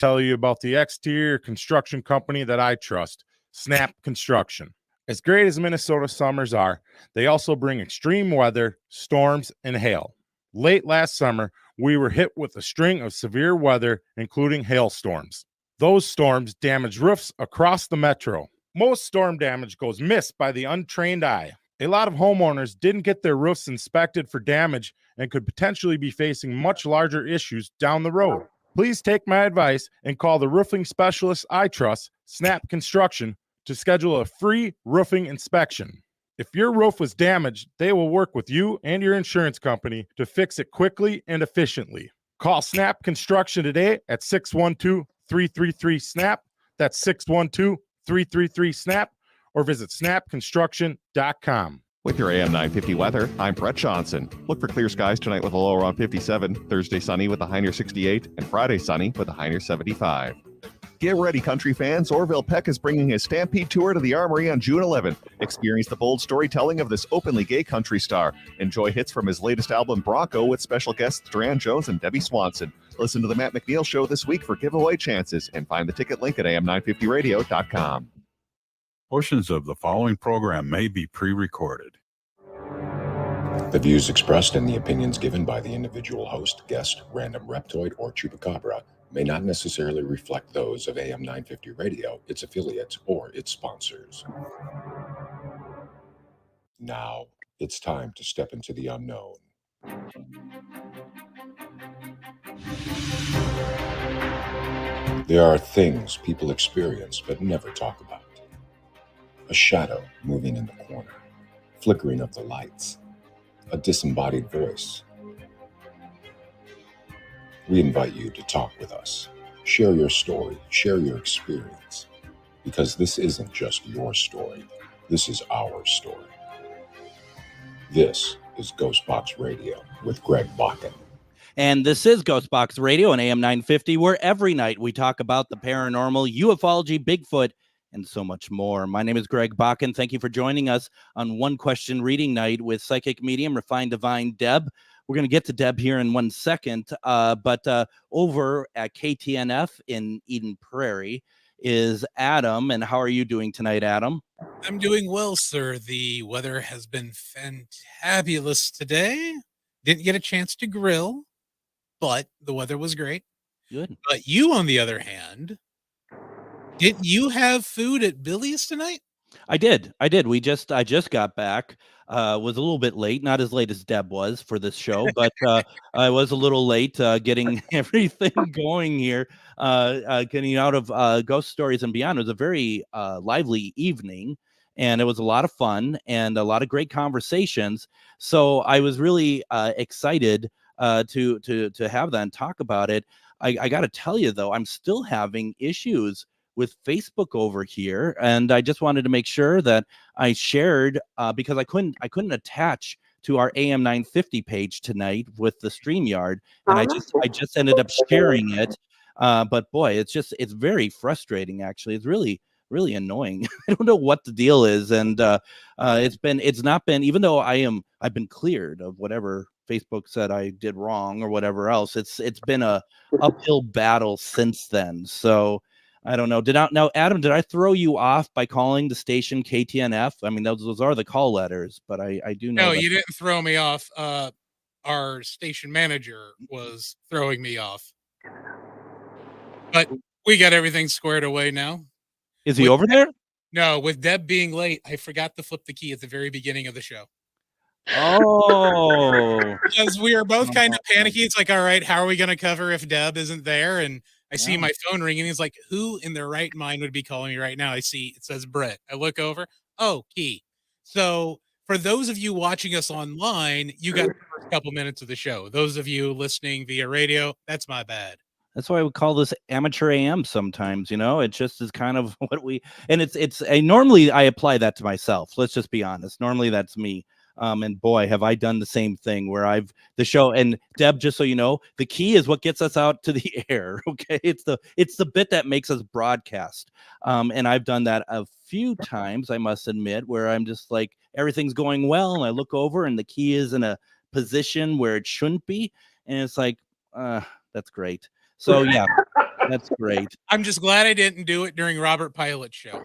tell you about the exterior construction company that I trust, Snap Construction. As great as Minnesota summers are, they also bring extreme weather, storms, and hail. Late last summer, we were hit with a string of severe weather, including hailstorms. Those storms damaged roofs across the metro. Most storm damage goes missed by the untrained eye. A lot of homeowners didn't get their roofs inspected for damage and could potentially be facing much larger issues down the road. Please take my advice and call the roofing specialist I trust, Snap Construction, to schedule a free roofing inspection. If your roof was damaged, they will work with you and your insurance company to fix it quickly and efficiently. Call Snap Construction today at 612-333-SNAP. That's 612-333-SNAP, or visit snapconstruction.com. With your AM 950 weather, I'm Brett Johnson. Look for clear skies tonight with a low around 57, Thursday sunny with a high near 68, and Friday sunny with a high near 75. Get ready, country fans. Orville Peck is bringing his Stampede Tour to the Armory on June 11th. Experience the bold storytelling of this openly gay country star. Enjoy hits from his latest album, Bronco, with special guests Duran Jones and Debbie Swanson. Listen to the Matt McNeil Show this week for giveaway chances, and find the ticket link at am950radio.com. Portions of the following program may be pre-recorded. The views expressed and the opinions given by the individual host, guest, random reptoid, or chupacabra may not necessarily reflect those of AM 950 Radio, its affiliates, or its sponsors. Now, it's time to step into the unknown. There are things people experience but never talk about. A shadow moving in the corner, flickering of the lights, a disembodied voice. We invite you to talk with us. Share your story, share your experience, because this isn't just your story. This is our story. This is GhostBox Radio with Greg Bakun. And this is GhostBox Radio on AM 950, where every night we talk about the paranormal, ufology, Bigfoot, and so much more. My name is Greg Bakun. Thank you for joining us on One Question Reading Night with psychic medium, refined divine Deb. We're going to get to Deb here in 1 second, but over at KTNF in Eden Prairie is Adam. And how are you doing tonight, Adam? I'm doing well, sir. The weather has been fantabulous today. Didn't get a chance to grill, but the weather was great. Good. But you, on the other hand, didn't you have food at Billy's tonight? I did. I just got back. Was a little bit late, not as late as Deb was for this show, but I was a little late getting everything going here, getting out of Ghost Stories and Beyond. It was a very lively evening, and it was a lot of fun and a lot of great conversations. So I was really excited to have that and talk about it. I got to tell you, though, I'm still having issues with Facebook over here, and I just wanted to make sure that I shared because I couldn't attach to our AM 950 page tonight with the StreamYard, and I just ended up sharing it. But boy, it's very frustrating. Actually, it's really annoying. I don't know what the deal is, and it's not been, even though I've been cleared of whatever Facebook said I did wrong or whatever else. It's been a uphill battle since then. So I don't know. Now, Adam, did I throw you off by calling the station KTNF? I mean, those are the call letters, but I do know. No, you didn't throw me off. Our station manager was throwing me off. But we got everything squared away now. Is he over there? No, with Deb being late, I forgot to flip the key at the very beginning of the show. Oh. Because we were both kind of panicky. It's like, all right, how are we going to cover if Deb isn't there? And I see my phone ringing. He's like, who in their right mind would be calling me right now? I see it says Brett. I look over. Oh, Key. So for those of you watching us online, you got the first couple minutes of the show. Those of you listening via radio, that's my bad. That's why we call this amateur AM sometimes, it just is kind of what normally I apply that to myself. Let's just be honest. Normally that's me. And boy, have I done the same thing where the show, and Deb, just so you know, the key is what gets us out to the air. Okay. It's the bit that makes us broadcast. And I've done that a few times, I must admit, where I'm just like, everything's going well. And I look over and the key is in a position where it shouldn't be. And it's like, that's great. So yeah, That's great. I'm just glad I didn't do it during Robert Pilot's show.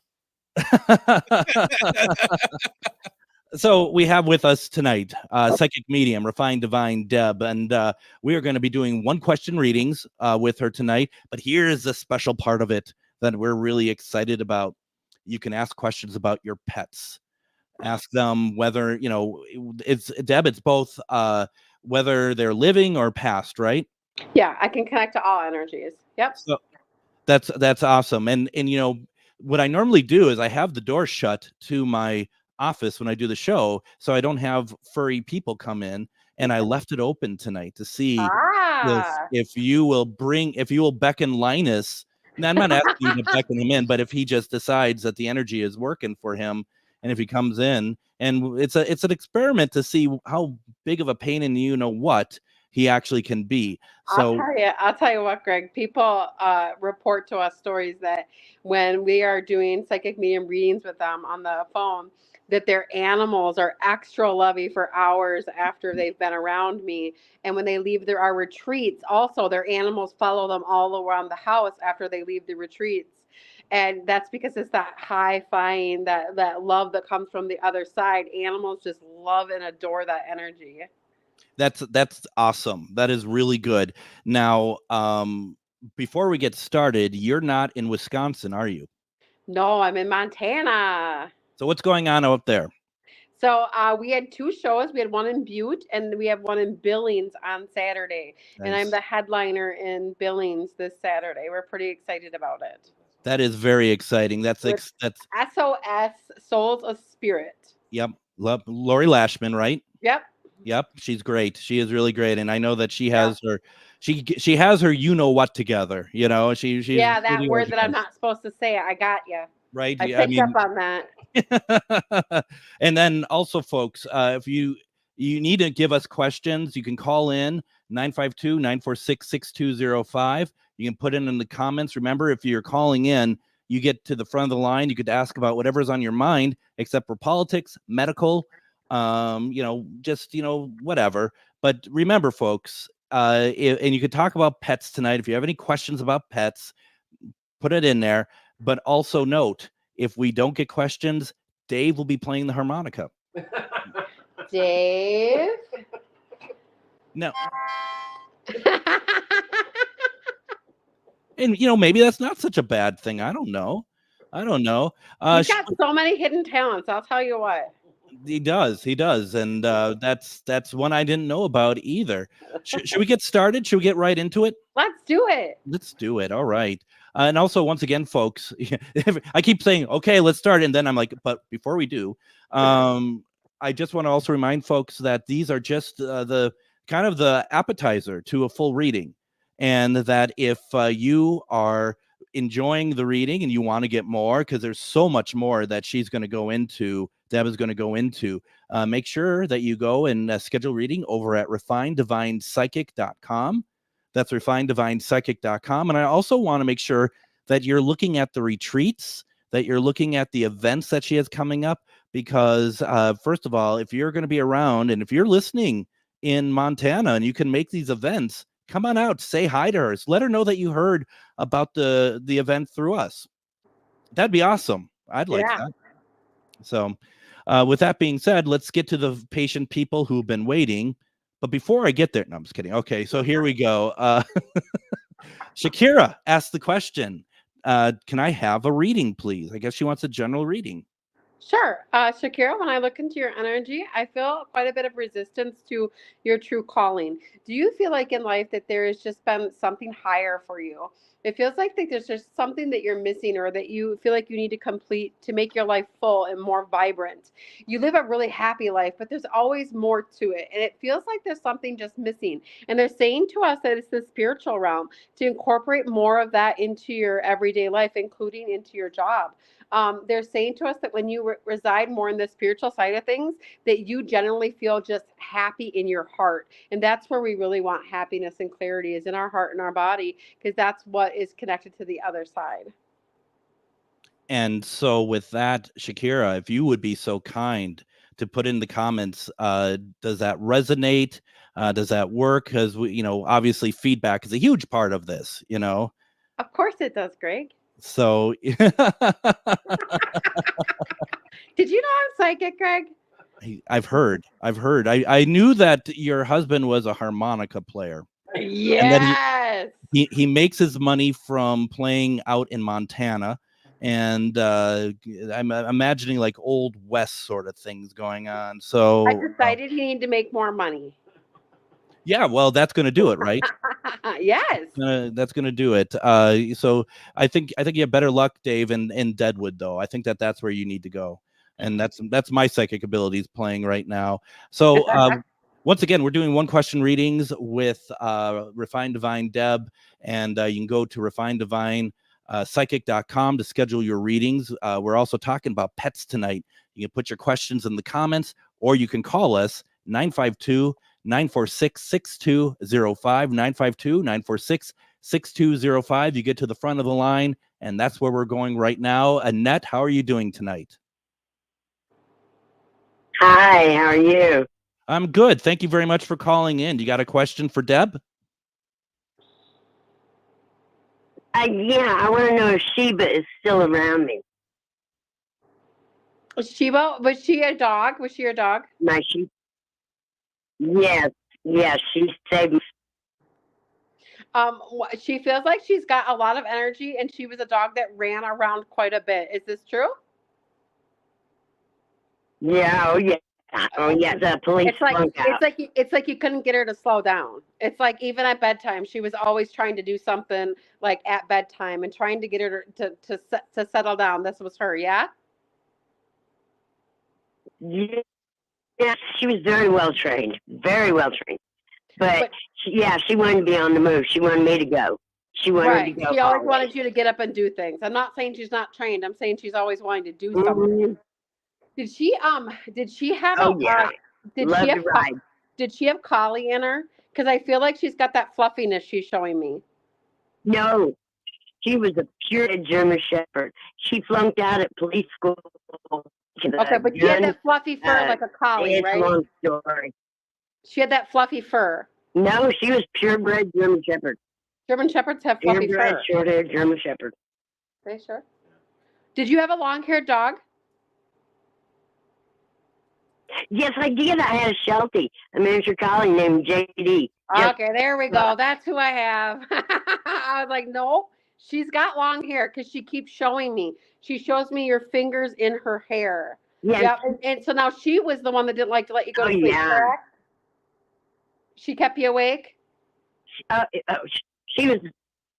So we have with us tonight psychic medium, refined divine Deb, and we are going to be doing one question readings with her tonight. But here's the special part of it that we're really excited about. You can ask questions about your pets. Ask them whether, it's Deb, it's both whether they're living or past, right? Yeah, I can connect to all energies. Yep. So that's awesome. And what I normally do is I have the door shut to my office when I do the show, so I don't have furry people come in, and I left it open tonight to see if you will beckon Linus. Now, I'm not asking you to beckon him in, but if he just decides that the energy is working for him, and if he comes in, and it's an experiment to see how big of a pain in what he actually can be. So I'll tell you what, Greg, people report to us stories that when we are doing psychic medium readings with them on the phone, that their animals are extra lovey for hours after they've been around me. And when they leave our retreats, also their animals follow them all around the house after they leave the retreats. And that's because it's that high-fiving, that love that comes from the other side. Animals just love and adore that energy. That's awesome. That is really good. Now, before we get started, you're not in Wisconsin, are you? No, I'm in Montana. So what's going on out there? So we had 2 shows. We had one in Butte, and we have one in Billings on Saturday. Nice. And I'm the headliner in Billings this Saturday. We're pretty excited about it. That is very exciting. That's SOS, Souls of Spirit. Yep. Love Lori Lashman, right? Yep. She's great. She is really great, and I know that she has her she has her what together. She's that really word that I'm not supposed to say. I got you. Right. I picked up on that. And then also, folks, if you need to give us questions, you can call in 952-946-6205. You can put it in the comments. Remember, if you're calling in, you get to the front of the line. You could ask about whatever's on your mind, except for politics, medical, whatever. But remember, folks, and you could talk about pets tonight. If you have any questions about pets, put it in there. But also note, if we don't get questions, Dave will be playing the harmonica. Dave? No. And, maybe that's not such a bad thing. I don't know. He's got so many hidden talents. I'll tell you what. He does. And that's one I didn't know about either. Should we get started? Should we get right into it? Let's do it. All right. And also, once again, folks, I keep saying, okay, let's start. And then I'm like, but before we do, I just want to also remind folks that these are just the kind of the appetizer to a full reading. And that if you are enjoying the reading and you want to get more, because there's so much more that Deb is going to go into, make sure that you go and schedule reading over at refineddivinepsychic.com. That's refineddivinepsychic.com. And I also want to make sure that you're looking at the retreats, that you're looking at the events that she has coming up, because first of all, if you're going to be around and if you're listening in Montana and you can make these events, come on out, say hi to her. Let her know that you heard about the event through us. That'd be awesome. I'd like that. So with that being said, let's get to the patient people who've been waiting. But before I get there, no, I'm just kidding. Okay, so here we go. Shakira asked the question, can I have a reading, please? I guess she wants a general reading. Sure. Shakira, when I look into your energy, I feel quite a bit of resistance to your true calling. Do you feel like in life that there has just been something higher for you? It feels like there's just something that you're missing or that you feel like you need to complete to make your life full and more vibrant. You live a really happy life, but there's always more to it. And it feels like there's something just missing. And they're saying to us that it's the spiritual realm to incorporate more of that into your everyday life, including into your job. They're saying to us that when you reside more in the spiritual side of things, that you generally feel just happy in your heart. And that's where we really want happiness and clarity, is in our heart and our body, because that's what is connected to the other side. And so with that, Shakira, if you would be so kind to put in the comments, does that resonate? Does that work? Because, obviously feedback is a huge part of this, Of course it does, Greg. So Did you know I'm psychic, Greg? I've heard. I knew that your husband was a harmonica player. And that Yes. he makes his money from playing out in Montana. And I'm imagining like old West sort of things going on. So I decided he needed to make more money. yeah, well, that's going to do it, right? Yes. That's going to do it. So I think you have better luck, Dave, in Deadwood, though. I think that's where you need to go, and that's my psychic abilities playing right now. So once again, we're doing one question readings with Refined Divine Deb, and you can go to Refined Divine psychic.com to schedule your readings. We're also talking about pets tonight. You can put your questions in the comments, or you can call us 952-946-6205, 952-946-6205. You get to the front of the line, and that's where we're going right now. Annette, how are you doing tonight? Hi, how are you? I'm good. Thank you very much for calling in. You got a question for Deb? Yeah, I want to know if Sheba is still around me. Sheba, was she a dog? Was she your dog? My sheep. Yes, she saved me. She feels like she's got a lot of energy, and she was a dog that ran around quite a bit. Is this true? Yeah, oh yeah. The police. It's like you couldn't get her to slow down. It's like even at bedtime, she was always trying to do something like at bedtime and trying to get her to settle down. This was her, yeah. Yeah, she was very well trained. But she wanted to be on the move. She wanted me to go. She wanted to go. She always wanted you to get up and do things. I'm not saying she's not trained. I'm saying she's always wanting to do something. Mm-hmm. Did she have did she have collie in her? Because I feel like she's got that fluffiness she's showing me. No, she was a pure German Shepherd. She flunked out at police school. Okay, but she had that fluffy fur like a collie, right? It's a long story. She had that fluffy fur. No, she was purebred German Shepherd. German Shepherds have fluffy fur. Short-haired German Shepherd. Are you sure? Did you have a long-haired dog? Yes, I did. I had a Sheltie, a miniature collie named JD. Okay, there we go. That's who I have. I was like, no, she's got long hair because she keeps showing me. She shows me your fingers in her hair. Yeah. And so now she was the one that didn't like to let you go to sleep, correct? She kept you awake? She was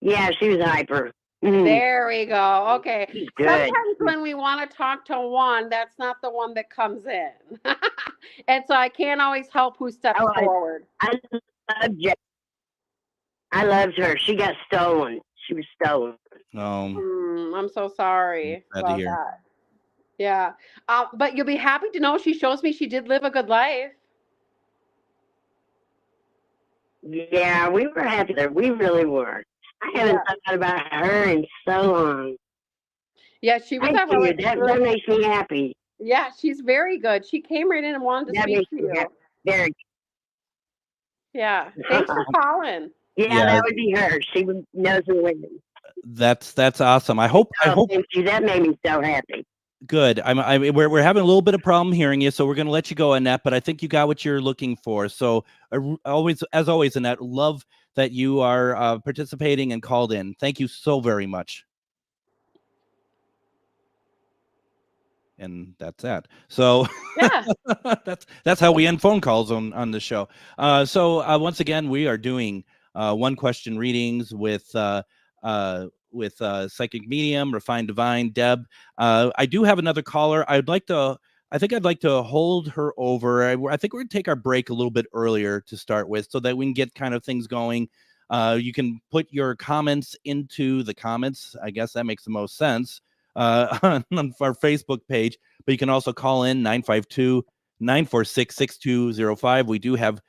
hyper. Mm. There we go. Okay. Good. Sometimes when we want to talk to one, that's not the one that comes in. And so I can't always help who steps forward. I loved her. She got stolen. She was stolen. I'm so sorry about hear. that. Yeah. But you'll be happy to know she shows me she did live a good life. Yeah, we were happy there. We really were. I haven't thought about her in so long. Yeah, she was that makes me happy. Yeah, she's very good. She came right in and wanted to speak to you. Very. Yeah. Thanks for calling. Yeah, that would be her. She knows the women. That's awesome. I hope. Thank you. That made me so happy. Good. We're having a little bit of problem hearing you, so we're going to let you go, Annette. But I think you got what you're looking for. So as always, Annette, love that you are participating and called in. Thank you so very much. And that's that. So yeah, that's how we end phone calls on the show. So once again, we are doing one question readings with Psychic Medium, Refined Divine, Deb. I do have another caller. I think I'd like to hold her over. I think we're going to take our break a little bit earlier to start with so that we can get kind of things going. You can put your comments into the comments. I guess that makes the most sense on our Facebook page. But you can also call in 952-946-6205. We do have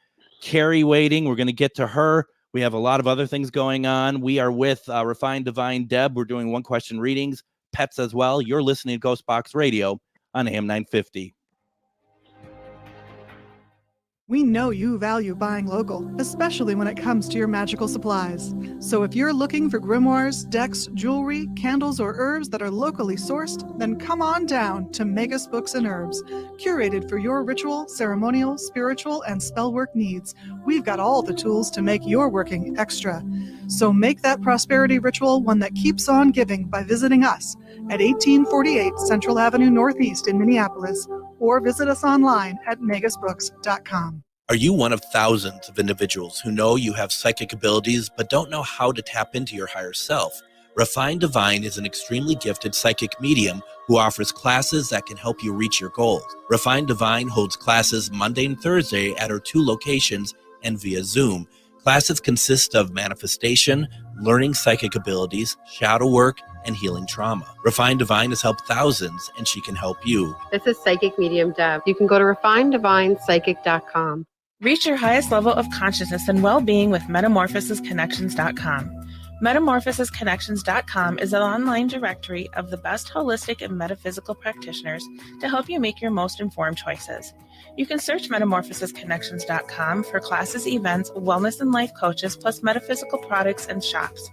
Carrie waiting. We're going to get to her. We have a lot of other things going on. We are with Refined Divine Deb. We're doing one question readings, pets as well. You're listening to GhostBox Radio on AM 950. We know you value buying local, especially when it comes to your magical supplies. So if you're looking for grimoires, decks, jewelry, candles, or herbs that are locally sourced, then come on down to Magus Books and Herbs. Curated for your ritual, ceremonial, spiritual, and spellwork needs, we've got all the tools to make your working extra. So make that prosperity ritual one that keeps on giving by visiting us at 1848 Central Avenue Northeast in Minneapolis, or visit us online at magusbooks.com. Are you one of thousands of individuals who know you have psychic abilities but don't know how to tap into your higher self? Refined Divine is an extremely gifted psychic medium who offers classes that can help you reach your goals. Refined Divine holds classes Monday and Thursday at her 2 locations and via Zoom. Classes consist of manifestation, learning psychic abilities, shadow work, and healing trauma. Refined Divine has helped thousands, and she can help you. This is Psychic Medium Deb. You can go to refinedivinepsychic.com. Reach your highest level of consciousness and well-being with metamorphosisconnections.com. Metamorphosisconnections.com is an online directory of the best holistic and metaphysical practitioners to help you make your most informed choices. You can search metamorphosisconnections.com for classes, events, wellness and life coaches, plus metaphysical products and shops.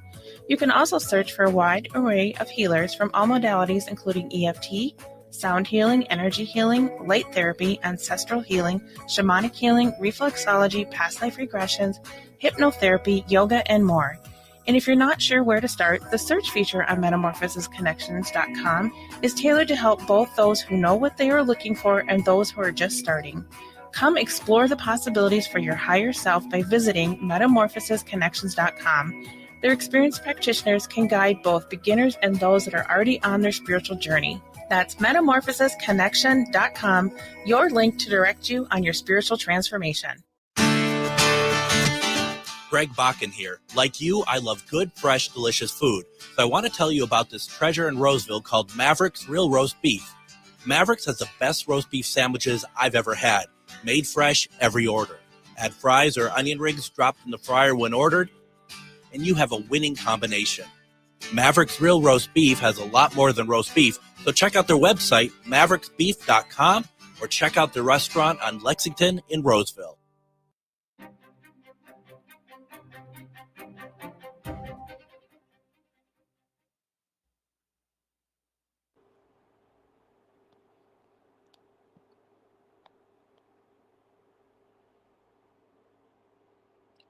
You can also search for a wide array of healers from all modalities, including EFT, sound healing, energy healing, light therapy, ancestral healing, shamanic healing, reflexology, past life regressions, hypnotherapy, yoga, and more. And if you're not sure where to start, the search feature on metamorphosisconnections.com is tailored to help both those who know what they are looking for and those who are just starting. Come explore the possibilities for your higher self by visiting metamorphosisconnections.com. Their experienced practitioners can guide both beginners and those that are already on their spiritual journey. That's metamorphosisconnection.com, your link to direct you on your spiritual transformation. Greg Bakun here. Like you, I love good, fresh, delicious food. So I want to tell you about this treasure in Roseville called Maverick's Real Roast Beef. Maverick's has the best roast beef sandwiches I've ever had. Made fresh every order. Add fries or onion rings dropped in the fryer when ordered, and you have a winning combination. Maverick's Real Roast Beef has a lot more than roast beef, so check out their website, mavericksbeef.com, or check out their restaurant on Lexington in Roseville.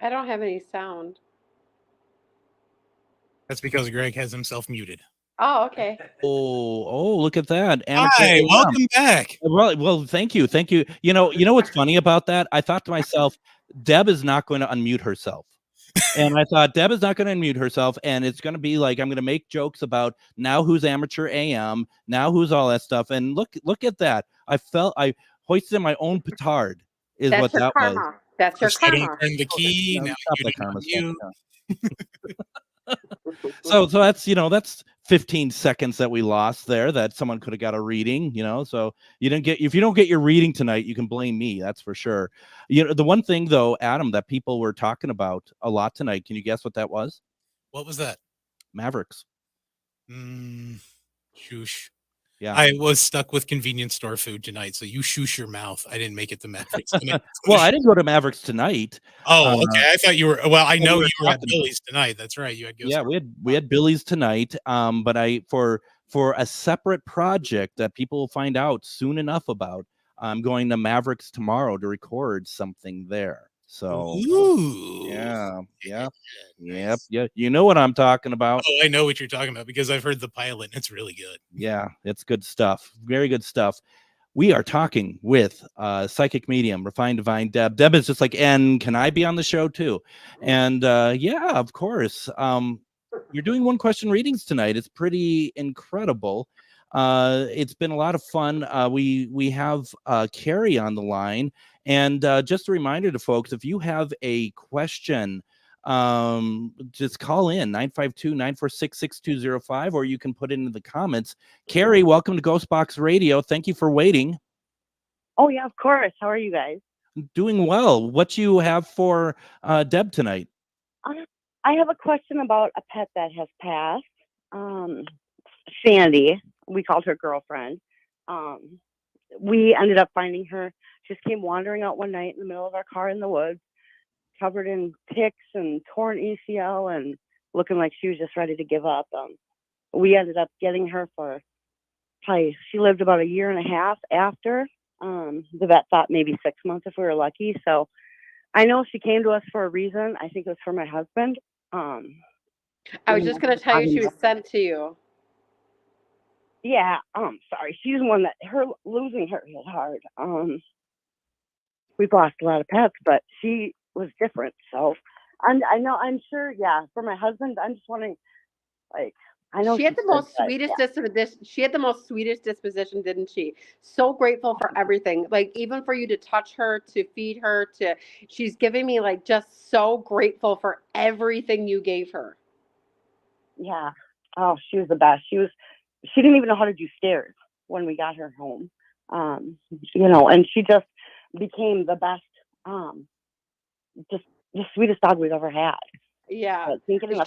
I don't have any sound. That's because Greg has himself muted. Oh, okay. Oh, look at that. Hi, welcome back. Well, thank you. You know what's funny about that? I thought to myself, Deb is not going to unmute herself. And I thought Deb is not going to unmute herself, and it's going to be like I'm going to make jokes about now who's amateur AM, now who's all that stuff. And look at that. I hoisted my own petard. That's what that karma. was. That's your I karma. don't turn the key. No, Now stop you the don't karma mute. stuff, So that's 15 seconds that we lost there that someone could have got a reading, so if you don't get your reading tonight, you can blame me. That's for sure. The one thing though, Adam, that people were talking about a lot tonight, can you guess what that was? What was that? Mavericks. Shoosh. Yeah. I was stuck with convenience store food tonight, so you shoosh your mouth. I didn't make it to Mavericks tonight. Well, I didn't go to Mavericks tonight. Oh, okay. I thought you were. Well, I know you were at talking Billy's tonight. That's right. You had Yeah, we had Billy's tonight. But for a separate project that people will find out soon enough about, I'm going to Mavericks tomorrow to record something there. So yeah. You know what I'm talking about. Oh, I know what you're talking about because I've heard the pilot. And it's really good. Yeah, it's good stuff. Very good stuff. We are talking with psychic medium, Refined Divine Deb. Deb is just like, and can I be on the show too? And yeah, of course. You're doing one question readings tonight. It's pretty incredible. It's been a lot of fun. We have Carrie on the line. And just a reminder to folks, if you have a question, just call in 952-946-6205, or you can put it in the comments. Carrie, welcome to GhostBox Radio. Thank you for waiting. Oh yeah, of course. How are you guys? Doing well. What you have for Deb tonight? I have a question about a pet that has passed. Sandy, we called her girlfriend. We ended up finding her. just came wandering out one night in the middle of our car in the woods, covered in ticks and torn ACL and looking like she was just ready to give up. We ended up getting her for probably, she lived about a year and a half after. The vet thought maybe 6 months if we were lucky. So I know she came to us for a reason. I think it was for my husband. I was just going to tell you she was sent to you. Yeah, sorry. She's one that losing her hit hard. We've lost a lot of pets, but she was different. So I'm sure, yeah, for my husband, I'm just wondering, like, I know she had the most sweetest disposition. She had the most sweetest disposition, didn't she? So grateful for everything. Like, even for you to touch her, to feed her, she's giving me like just so grateful for everything you gave her. Yeah. Oh, she was the best. She didn't even know how to do stairs when we got her home. And she just became the best, just the sweetest dog we've ever had. Yeah,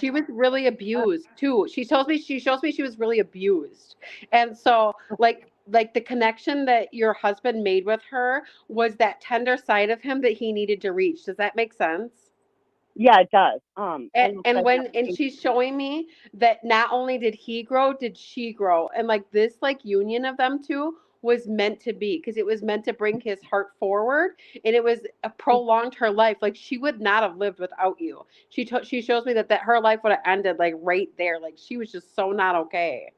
she was really abused too. She shows me she was really abused, and so like the connection that your husband made with her was that tender side of him that he needed to reach. Does that make sense? Yeah, it does. And she's showing me that not only did he grow, did she grow, and like this union of them two was meant to be, because it was meant to bring his heart forward, and it was prolonged her life. Like, she would not have lived without you. She shows me that her life would have ended like right there. Like, she was just so not okay.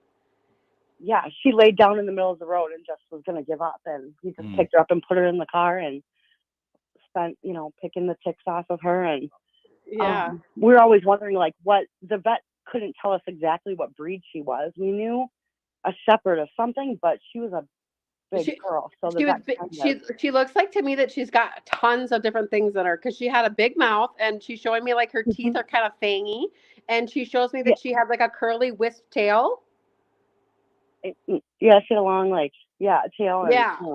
Yeah, she laid down in the middle of the road and just was gonna give up, and he just picked her up and put her in the car and spent picking the ticks off of her. And yeah, we were always wondering, like, what the vet couldn't tell us exactly what breed she was. We knew a shepherd or something, but she was a big girl. So she looks like to me that she's got tons of different things in her, because she had a big mouth, and she's showing me like her teeth are kind of fangy, and she shows me that she had like a curly wisp tail. Yeah, she had a long tail.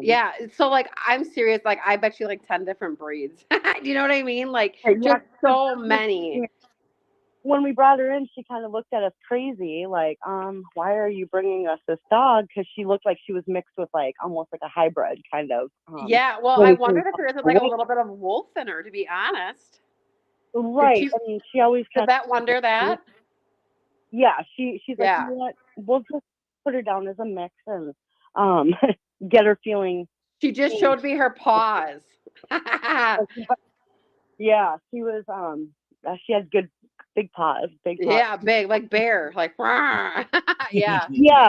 Yeah. So like, I'm serious. Like, I bet you like 10 different breeds. Do you know what I mean? Like, just so many. When we brought her in, she kind of looked at us crazy, like, why are you bringing us this dog? Because she looked like she was mixed with like almost like a hybrid kind of. Yeah, well, I wondered if there isn't like a little bit of wolf in her, to be honest. Right. She always did that wonder that. Yeah, she's like, you know what? We'll just put her down as a mix and get her feeling. She just showed me her paws. Yeah, she was. She had good. Big paws, big paws. Yeah, big, like bear, like yeah. Yeah.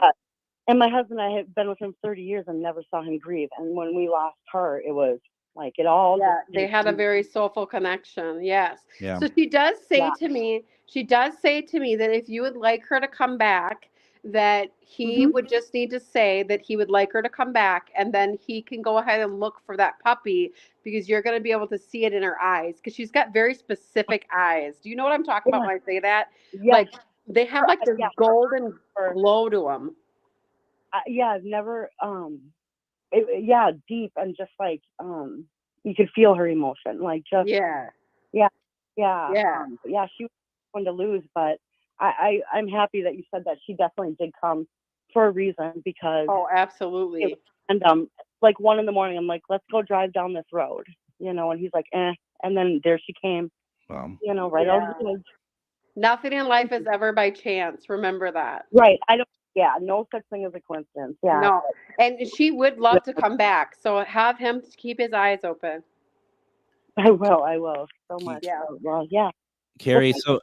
And my husband and I have been with him 30 years and never saw him grieve. And when we lost her, it was like it all. Yeah, they had a very soulful connection. Yes. Yeah. So she does say to me that if you would like her to come back, that he would just need to say that he would like her to come back, and then he can go ahead and look for that puppy, because you're going to be able to see it in her eyes, because she's got very specific eyes. Do you know what I'm talking about when I say that? Yeah. Like, they have like this golden glow to them. I've never, deep, and just like, you could feel her emotion, like just, yeah. She was one to lose, but I'm happy that you said that. She definitely did come for a reason, because absolutely. And like 1 a.m, I'm like, let's go drive down this road, and he's like, and then there she came. Wow. Right over the edge. Nothing in life is ever by chance. Remember that. Right. No such thing as a coincidence. Yeah. No. And she would love to come back. So have him keep his eyes open. I will so much. Yeah. Well, yeah. Carrie, so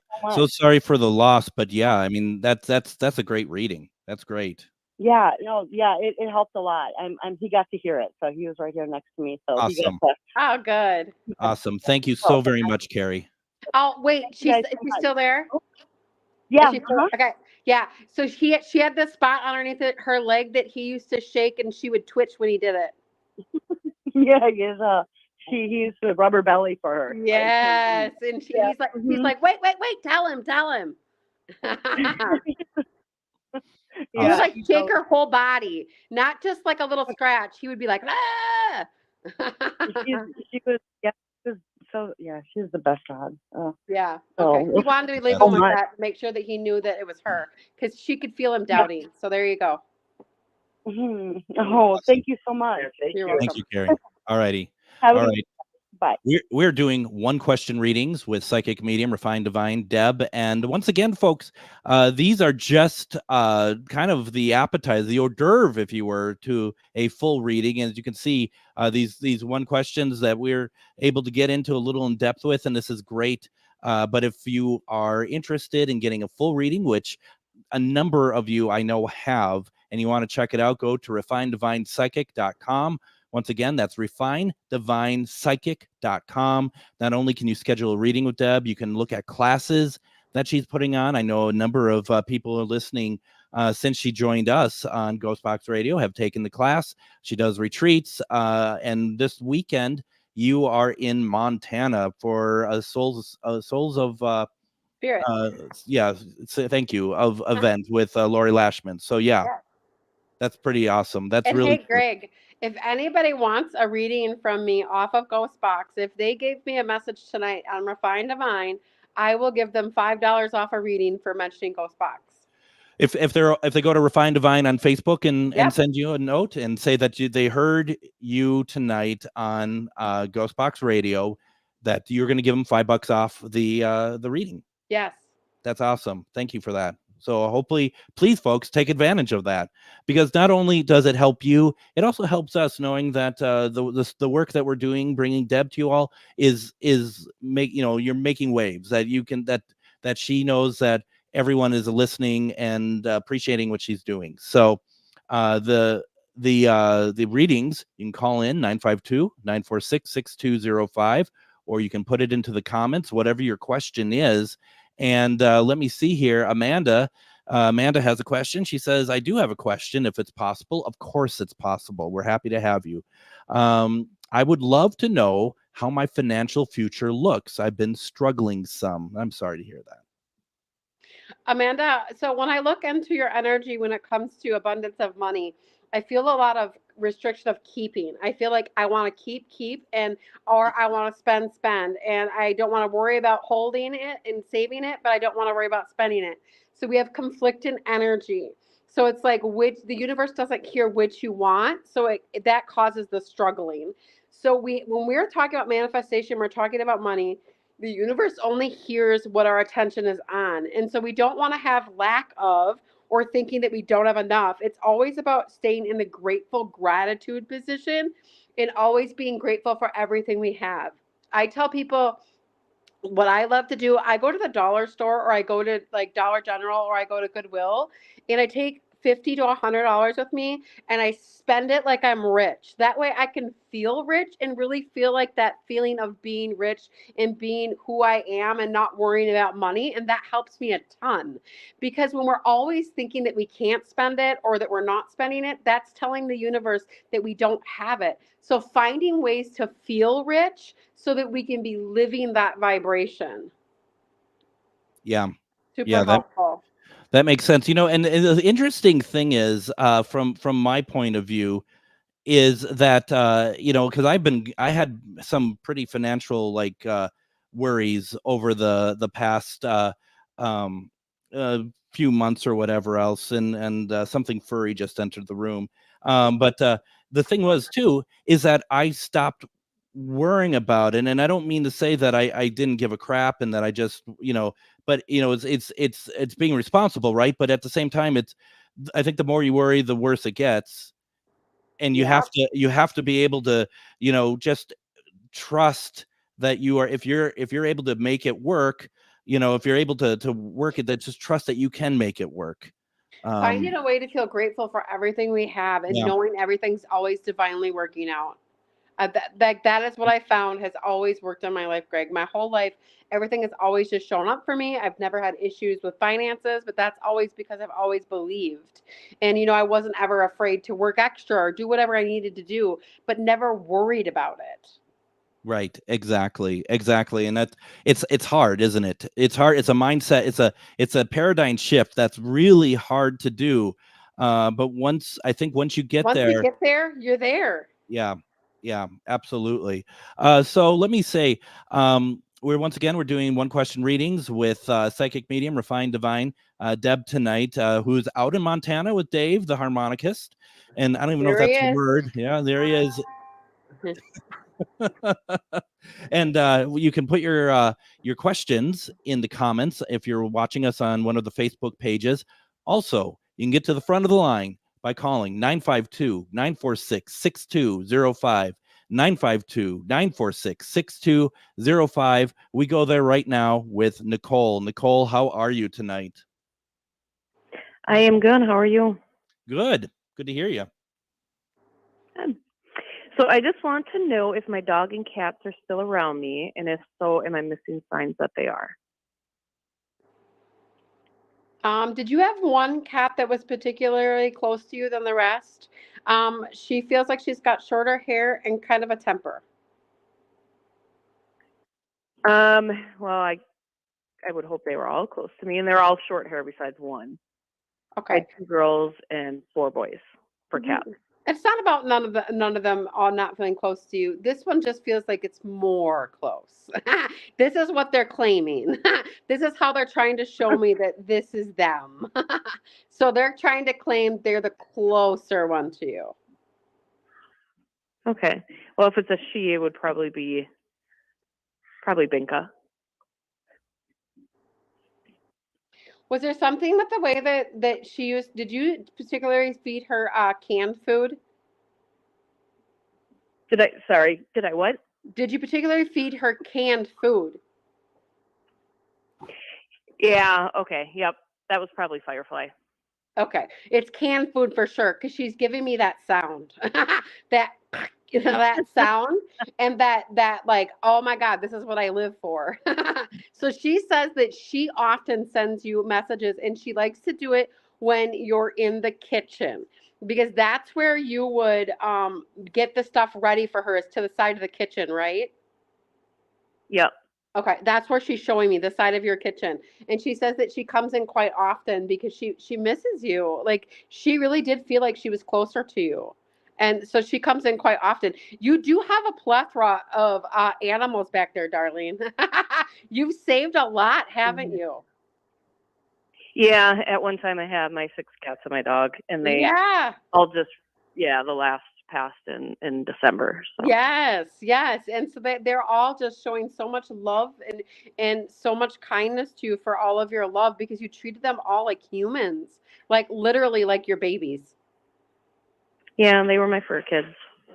sorry for the loss, but yeah, I mean, that's a great reading. That's great. Yeah, it helped a lot. He got to hear it, so he was right here next to me. So awesome. Oh, good. Awesome. Thank you so very much, Carrie. Oh, wait, is she still there? Yeah. Okay. Yeah. So she had this spot underneath her leg that he used to shake, and she would twitch when he did it. Yeah, he used the rubber belly for her. Yes, and he's like, wait, tell him. He would like shake her whole body, not just like a little scratch. He would be like, ah. She's the best dog. Yeah. Okay. He wanted to leave him with that, make sure that he knew that it was her, because she could feel him doubting. Yeah. So there you go. Oh, thank you so much. You're welcome. Thank you, Carrie. All righty. Have a All good right. Bye. We're doing one question readings with psychic medium, refined divine, Deb. And once again, folks, these are just kind of the appetizer, the hors d'oeuvre, if you were, to a full reading. And as you can see, these one questions that we're able to get into a little in depth with, and this is great. But if you are interested in getting a full reading, which a number of you I know have, and you want to check it out, go to refinedivinepsychic.com. Once again, that's refinedivinepsychic.com. Not only can you schedule a reading with Deb, you can look at classes that she's putting on. I know a number of people are listening since she joined us on GhostBox Radio have taken the class. She does retreats. And this weekend, you are in Montana for Souls of Spirit. Thank you, of event with Lori Lashman. So that's pretty awesome. That's and really hey, Greg, if anybody wants a reading from me off of GhostBox, if they gave me a message tonight on Refined Divine, I will give them $5 off a reading for mentioning GhostBox. If they go to Refined Divine on Facebook and send you a note and say that they heard you tonight on GhostBox Radio, that you're going to give them $5 off the reading. Yes. That's awesome. Thank you for that. So hopefully, please, folks, take advantage of that, because not only does it help you, it also helps us knowing that the work that we're doing, bringing Deb to you all, is you're making waves, that you can that she knows that everyone is listening and appreciating what she's doing. So the readings, you can call in 952-946-6205, or you can put it into the comments, whatever your question is. And let me see here. Amanda has a question. She says, I do have a question, if it's possible. Of course it's possible. We're happy to have you. I would love to know how my financial future looks. I've been struggling some. I'm sorry to hear that. Amanda, so when I look into your energy when it comes to abundance of money, I feel a lot of restriction of keeping. I feel like I want to keep, or I want to spend, and I don't want to worry about holding it and saving it, but I don't want to worry about spending it. So we have conflicting energy. So it's like the universe doesn't hear which you want, so that causes the struggling. So when we're talking about manifestation, we're talking about money. The universe only hears what our attention is on, and so we don't want to have lack of, or thinking that we don't have enough. It's always about staying in the grateful gratitude position and always being grateful for everything we have. I tell people what I love to do. I go to the dollar store, or I go to like Dollar General, or I go to Goodwill, and I take $50 to $100 with me, and I spend it like I'm rich. That way I can feel rich and really feel like that feeling of being rich and being who I am and not worrying about money. And that helps me a ton, because when we're always thinking that we can't spend it or that we're not spending it, that's telling the universe that we don't have it. So finding ways to feel rich so that we can be living that vibration. Yeah. Super helpful. That makes sense. And the interesting thing is, from my point of view, is that because I had some pretty financial worries over the past few months or whatever else, and something furry just entered the room. But the thing was too is that I stopped worrying about it, and I don't mean to say that I didn't give a crap and that I just but it's being responsible, right? But at the same time, I think the more you worry, the worse it gets, and you have to be able to just trust that if you're able to make it work, if you're able to work it, that just trust that you can make it work. Finding a way to feel grateful for everything we have, and knowing everything's always divinely working out. That is what I found has always worked in my life, Greg. My whole life, everything has always just shown up for me. I've never had issues with finances, but that's always because I've always believed. And, I wasn't ever afraid to work extra or do whatever I needed to do, but never worried about it. Right. Exactly. And it's hard, isn't it? It's hard. It's a mindset. It's a paradigm shift that's really hard to do. But once you get there, you get there, you're there. Yeah, absolutely. So let me say, we're doing one question readings with psychic medium, refined divine, Deb tonight, who's out in Montana with Dave, the harmonicist. And I don't even know if that's the word. Yeah, there he is. And you can put your questions in the comments if you're watching us on one of the Facebook pages. Also, you can get to the front of the line by calling 952-946-6205. 952-946-6205. We go there right now with Nicole. Nicole, how are you tonight? I am good. How are you? Good. Good to hear you. Good. So I just want to know if my dog and cats are still around me, and if so, am I missing signs that they are? Did you have one cat that was particularly close to you than the rest? She feels like she's got shorter hair and kind of a temper. Well, I would hope they were all close to me, and they're all short hair besides one. Okay. I had 2 girls and 4 boys for cats. It's not about none of them all not feeling close to you. This one just feels like it's more close. This is what they're claiming. This is how they're trying to show me that this is them. So they're trying to claim they're the closer one to you. Okay. Well, if it's a she, it would probably be Binka. Was there something with the way that she used? Did you particularly feed her canned food? Did I what? Did you particularly feed her canned food? Yeah, okay. Yep. That was probably Firefly. Okay. It's canned food for sure, because she's giving me that sound. That that sound, and that like, oh my God, this is what I live for. So she says that she often sends you messages, and she likes to do it when you're in the kitchen, because that's where you would get the stuff ready for her, is to the side of the kitchen, right? Yep. Okay, that's where she's showing me, the side of your kitchen. And she says that she comes in quite often because she misses you. Like, she really did feel like she was closer to you. And so she comes in quite often. You do have a plethora of animals back there, Darlene. You've saved a lot, haven't you? Yeah, at one time I had my 6 cats and my dog, and they all just, the last passed in December. So. Yes. And so they're all just showing so much love and so much kindness to you for all of your love, because you treated them all like humans, like literally like your babies. Yeah, they were my fur kids.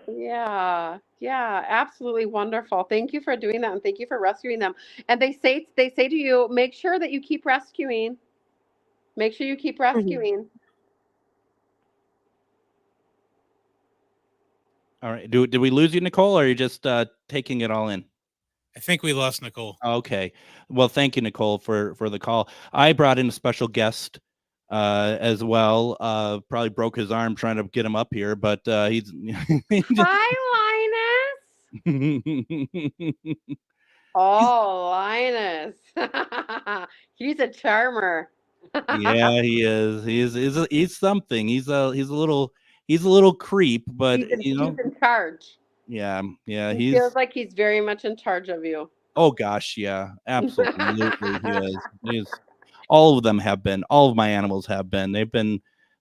Yeah, absolutely wonderful. Thank you for doing that, and thank you for rescuing them. And they say to you, make sure that you keep rescuing. Make sure you keep rescuing. Mm-hmm. All right. Did we lose you, Nicole, or are you just taking it all in? I think we lost Nicole. Okay. Well, thank you, Nicole, for the call. I brought in a special guest as well. Probably broke his arm trying to get him up here, but he's Hi, Linus. Oh, Linus. He's a charmer. Yeah, he is. He's something. He's a little creep, but he's in charge. Yeah. He feels like he's very much in charge of you. Oh gosh, yeah, absolutely. He is. All of them have been. All of my animals have been.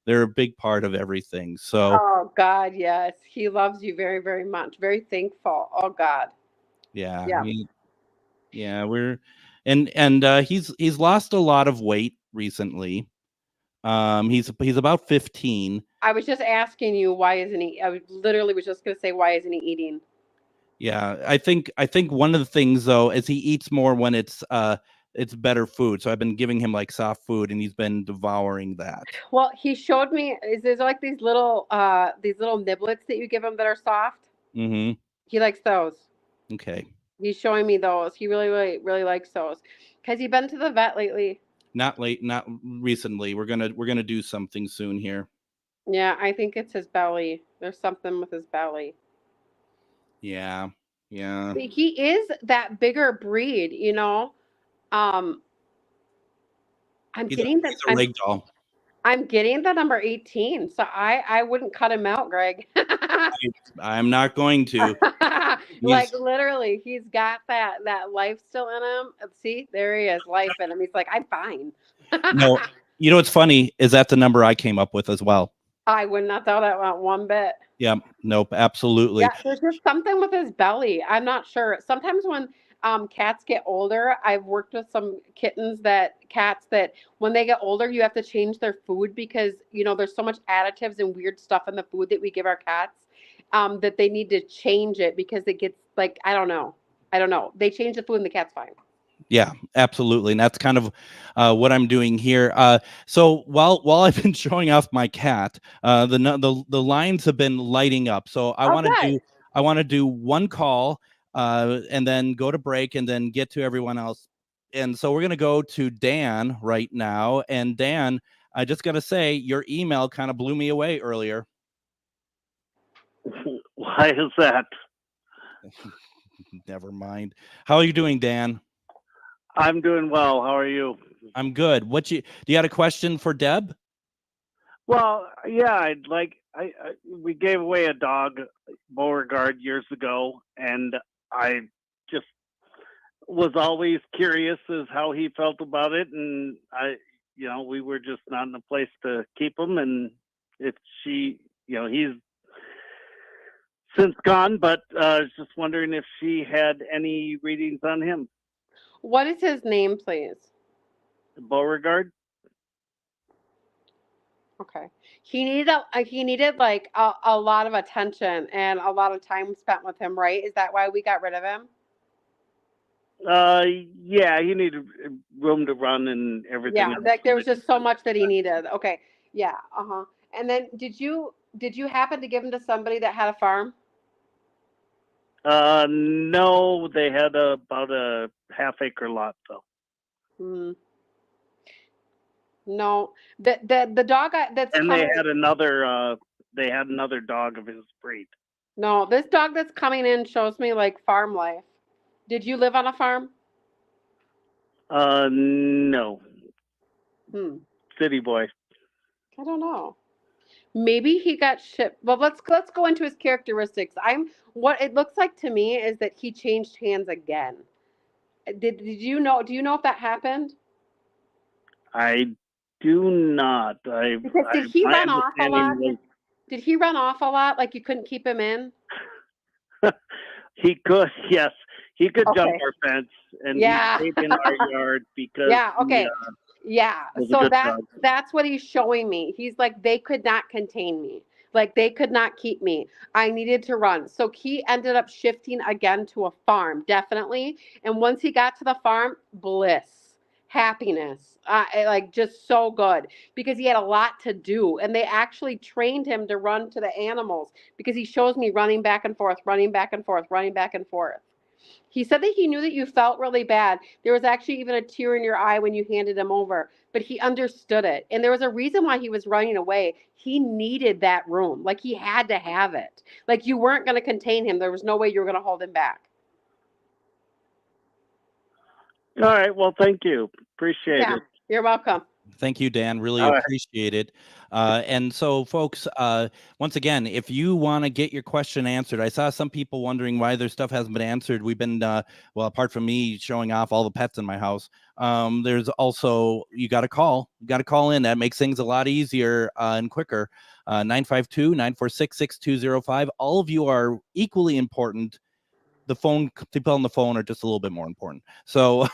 They're a big part of everything. So. Oh God, yes, he loves you very, very much. Very thankful. Oh God. Yeah. We're and he's lost a lot of weight recently. He's about 15. I was just asking you, why isn't he? I literally was just going to say, why isn't he eating? Yeah, I think one of the things though is he eats more when it's better food. So I've been giving him like soft food, and he's been devouring that. Well, he showed me, there's like these little niblets that you give him that are soft. Mm-hmm. He likes those. Okay. He's showing me those. He really, really, really likes those. Has he been to the vet lately? Not recently. We're gonna do something soon here. Yeah, I think it's his belly. There's something with his belly. Yeah. He is that bigger breed, you know. I'm getting the number 18, so I wouldn't cut him out, Greg. I'm not going to. Like literally, he's got that life still in him. See, there he is, life in him. He's like, I'm fine. No, you know what's funny is that the number I came up with as well. I would not thought that about one bit. Yeah, nope, absolutely. Yeah, there's just something with his belly. I'm not sure. Sometimes when cats get older, I've worked with some cats that when they get older, you have to change their food because, there's so much additives and weird stuff in the food that we give our cats that they need to change it because it gets like, I don't know. They change the food and the cat's fine. Yeah, absolutely. And that's kind of what I'm doing here. So while I've been showing off my cat, the lines have been lighting up. So I want to do one call and then go to break and then get to everyone else. And so we're going to go to Dan right now. And Dan, I just got to say, your email kind of blew me away earlier. Why is that? Never mind. How are you doing, Dan? I'm doing well. How are you? I'm good. Do you had a question for Deb? Well, yeah, we gave away a dog, Beauregard, years ago, and I just was always curious as how he felt about it, and we were just not in a place to keep him, and he's since gone, but I was just wondering if she had any readings on him. What is his name, please? Beauregard. Okay. He needed like a lot of attention and a lot of time spent with him, right? Is that why we got rid of him? Yeah, he needed room to run and everything. Yeah, like there was just so much that he needed. Okay. Yeah. Uh-huh. And then did you happen to give him to somebody that had a farm? No, they had about a half-acre lot, though. No, the dog that's and they had another dog of his breed. No, this dog that's coming in shows me like farm life. Did you live on a farm? No. City boy. I don't know. Maybe he got shipped. Well, let's go into his characteristics. What it looks like to me is that he changed hands again. Did you know? Do you know if that happened? I do not. Because did he run off a lot? Did he run off a lot? Like you couldn't keep him in? He could. Yes, he could jump our fence, and he stayed in our yard because. Yeah. Okay. So that's what he's showing me. He's like, they could not contain me. Like they could not keep me. I needed to run. So he ended up shifting again to a farm, definitely. And once he got to the farm, bliss, happiness, like just so good because he had a lot to do. And they actually trained him to run to the animals because he shows me running back and forth, running back and forth, running back and forth. He said that he knew that you felt really bad. There was actually even a tear in your eye when you handed him over, but he understood it. And there was a reason why he was running away. He needed that room. Like he had to have it. Like you weren't going to contain him. There was no way you were going to hold him back. All right. Well, thank you. Appreciate it. You're welcome. Thank you, Dan. Really appreciate it. And so, folks, once again, if you want to get your question answered, I saw some people wondering why their stuff hasn't been answered. We've been, apart from me showing off all the pets in my house, there's also, you got to call in. That makes things a lot easier and quicker. 952-946-6205. All of you are equally important. The people on the phone are just a little bit more important. So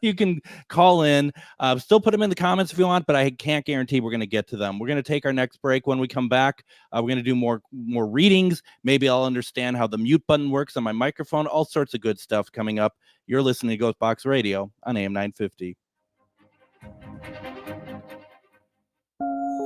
you can call in, still put them in the comments if you want, but I can't guarantee we're going to get to them. We're going to take our next break. When we come back, we're going to do more readings. Maybe I'll understand how the mute button works on my microphone. All sorts of good stuff coming up. You're listening to GhostBox Radio on AM 950.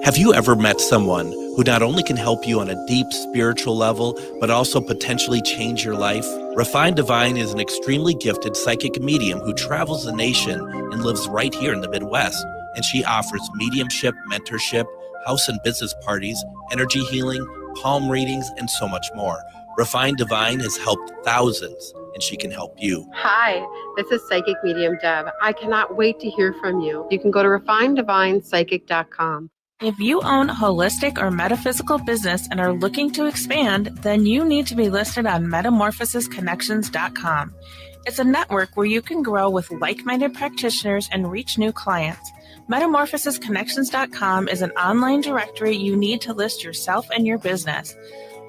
Have you ever met someone who not only can help you on a deep spiritual level, but also potentially change your life? Refined Divine is an extremely gifted psychic medium who travels the nation and lives right here in the Midwest. And she offers mediumship, mentorship, house and business parties, energy healing, palm readings, and so much more. Refined Divine has helped thousands, and she can help you. Hi, this is Psychic Medium Deb. I cannot wait to hear from you. You can go to refineddivinepsychic.com. If you own a holistic or metaphysical business and are looking to expand, then you need to be listed on metamorphosisconnections.com. It's a network where you can grow with like-minded practitioners and reach new clients. Metamorphosisconnections.com is an online directory you need to list yourself and your business.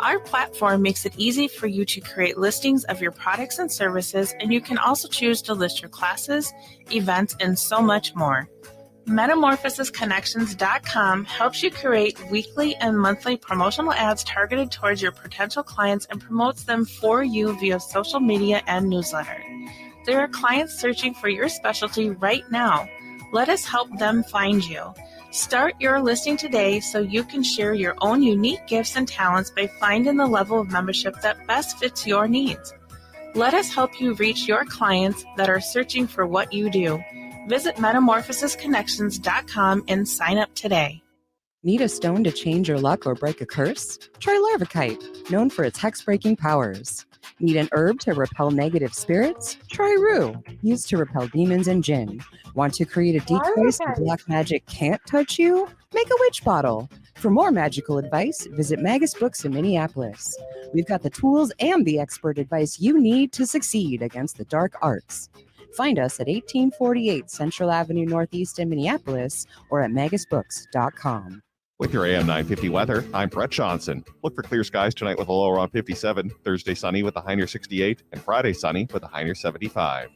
Our platform makes it easy for you to create listings of your products and services, and you can also choose to list your classes, events, and so much more. Metamorphosisconnections.com helps you create weekly and monthly promotional ads targeted towards your potential clients and promotes them for you via social media and newsletter. There are clients searching for your specialty right now. Let us help them find you. Start your listing today so you can share your own unique gifts and talents by finding the level of membership that best fits your needs. Let us help you reach your clients that are searching for what you do. Visit metamorphosisconnections.com and sign up today. Need a stone to change your luck or break a curse? Try Larvikite, known for its hex-breaking powers. Need an herb to repel negative spirits? Try Rue, used to repel demons and jinn. Want to create a decoy so black magic can't touch you? Make a witch bottle. For more magical advice, visit Magus Books in Minneapolis. We've got the tools and the expert advice you need to succeed against the dark arts. Find us at 1848 Central Avenue Northeast in Minneapolis or at magusbooks.com. With your AM 950 weather, I'm Brett Johnson. Look for clear skies tonight with a low around 57, Thursday sunny with a high near 68, and Friday sunny with a high near 75.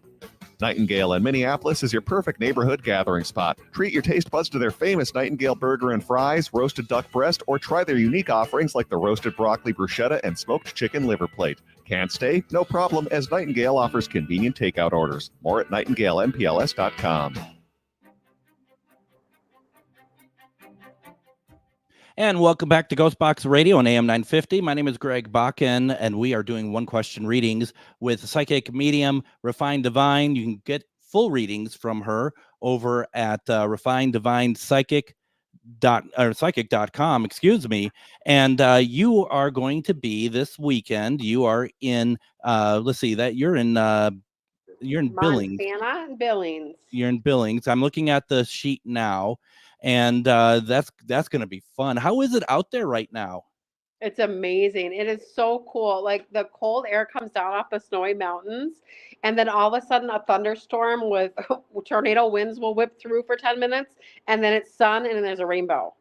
Nightingale in Minneapolis is your perfect neighborhood gathering spot. Treat your taste buds to their famous Nightingale burger and fries, roasted duck breast, or try their unique offerings like the roasted broccoli bruschetta and smoked chicken liver plate. Can't stay? No problem, as Nightingale offers convenient takeout orders. More at nightingalempls.com. And welcome back to GhostBox Radio on AM 950. My name is Greg Bakun, and we are doing one-question readings with psychic medium Refined Divine. You can get full readings from her over at psychic.com, excuse me. And you are going to be this weekend. You are in. Let's see that you're in Billings. Montana and Billings. You're in Billings. I'm looking at the sheet now. And that's going to be fun. How is it out there right now? It's amazing. It is so cool. Like the cold air comes down off the snowy mountains, and then all of a sudden a thunderstorm with tornado winds will whip through for 10 minutes, and then it's sun and then there's a rainbow.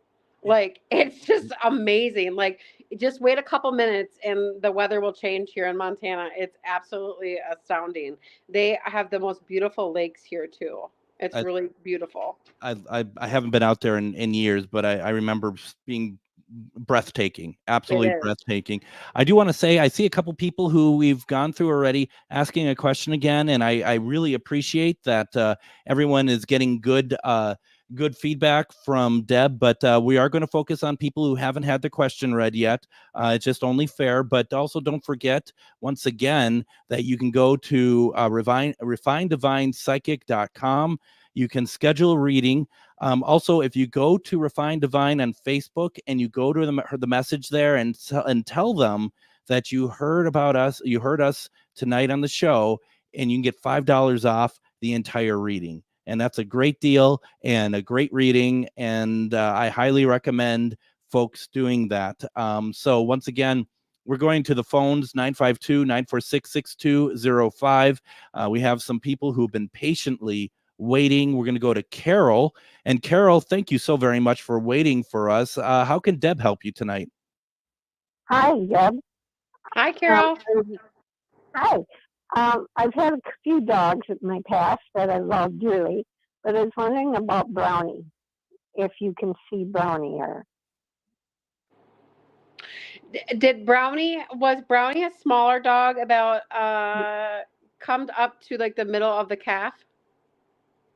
Like it's just amazing. Like just wait a couple minutes and the weather will change here in Montana. It's absolutely astounding. They have the most beautiful lakes here too. It's really beautiful. I haven't been out there in years, but I remember being breathtaking, absolutely breathtaking. I do want to say I see a couple people who we've gone through already asking a question again, and I really appreciate that everyone is getting good feedback from Deb, but we are going to focus on people who haven't had the question read yet. It's just only fair, but also don't forget, once again, that you can go to refinedivinepsychic.com. You can schedule a reading. Also, if you go to Refined Divine on Facebook and you go to the message there and tell them that you heard about us, you heard us tonight on the show, and you can get $5 off the entire reading. And that's a great deal and a great reading. And I highly recommend folks doing that. So once again, we're going to the phones, 952-946-6205. We have some people who've been patiently waiting. We're going to go to Carol. And Carol, thank you so very much for waiting for us. How can Deb help you tonight? Hi, Deb. Hi, Carol. Hi. I've had a few dogs in my past that I love dearly, but I was wondering about Brownie, if you can see Brownie or... Was Brownie a smaller dog about come up to like the middle of the calf?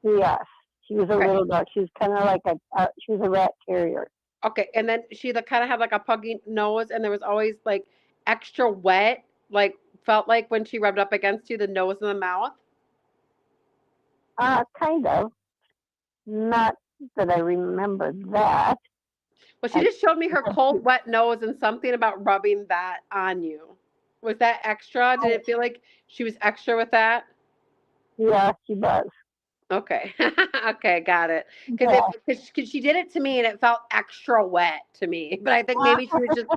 Yes, she was a little dog. She was kind of like she was a rat terrier. Okay, and then she kind of had like a puggy nose, and there was always like extra wet, like felt like when she rubbed up against you, the nose and the mouth. Kind of. Not that I remember that. Well, she just showed me her cold, wet nose and something about rubbing that on you. Was that extra? Did it feel like she was extra with that? Yeah, she was. Okay. Okay, got it. Because she did it to me and it felt extra wet to me. But I think maybe she was just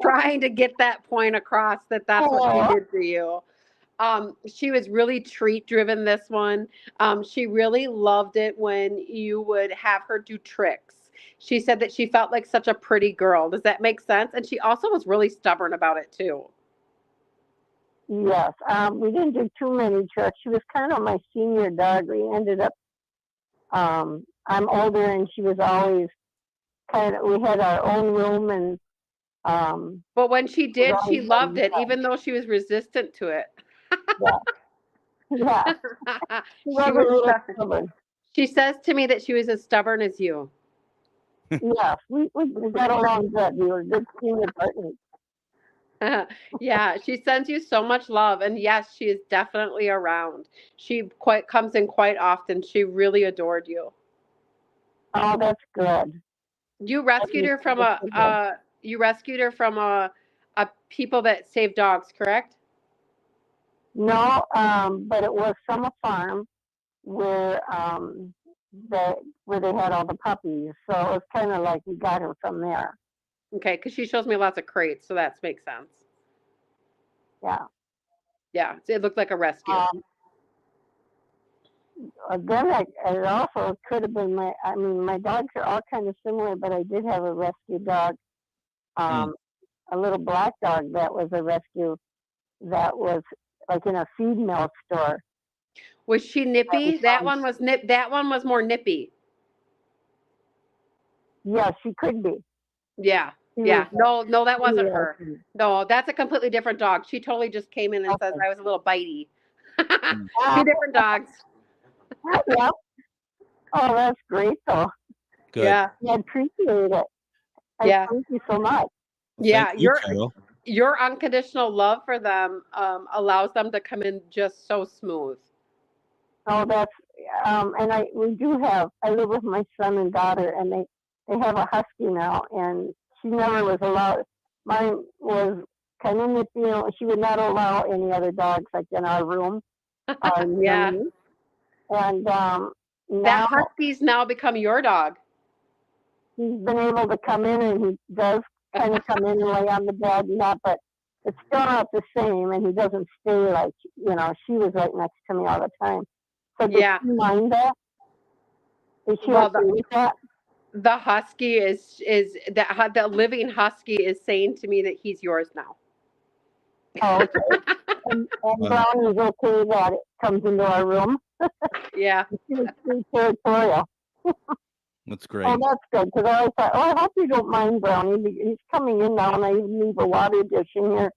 trying to get that point across that that's what she did to you. She was really treat driven this one. She really loved it when you would have her do tricks. She said that she felt like such a pretty girl. Does that make sense? And she also was really stubborn about it too. Yes. We didn't do too many tricks. She was kind of my senior dog. We ended up, I'm older and she was always we had our own room and, but when she did, she loved it, even though she was resistant to it. Yeah. She says to me that she was as stubborn as you. Yes, we got along good. We were good senior partners. Yeah, she sends you so much love, and yes, she is definitely around. She comes in quite often. She really adored you. Oh, that's good. You rescued her from a people that save dogs, correct? No, but it was from a farm where they had all the puppies. So it was kind of like we got her from there. Okay, because she shows me lots of crates, so that makes sense. Yeah. Yeah, it looked like a rescue. Then it also could have been my dogs are all kind of similar, but I did have a rescue dog, a little black dog that was a rescue that was like in a feed mill store. Was she nippy? That one was more nippy. Yeah, she could be. Yeah. Yeah. No, that wasn't her. No, that's a completely different dog. She totally just came in and says I was a little bitey. Two different dogs. Yeah. Oh, that's great though. Good. Yeah. I appreciate it. Thank you so much. Yeah, Carol. your unconditional love for them allows them to come in just so smooth. Oh, that's and I live with my son and daughter, and they have a husky now, and she never was allowed. Mine was kind of she would not allow any other dogs like in our room. Yeah. And that husky's now become your dog. He's been able to come in, and he does kind of come in and lay on the bed and that, but it's still not the same, and he doesn't stay like, she was right next to me all the time. So does she mind that? Is she okay with that? The husky is the living husky is saying to me that he's yours now. Oh, okay. and Brownie's okay that it comes into our room. Yeah. She was pretty territorial. That's great. Oh, that's good, because I always thought, I hope you don't mind Brownie. He's coming in now, and I even leave a water dish in here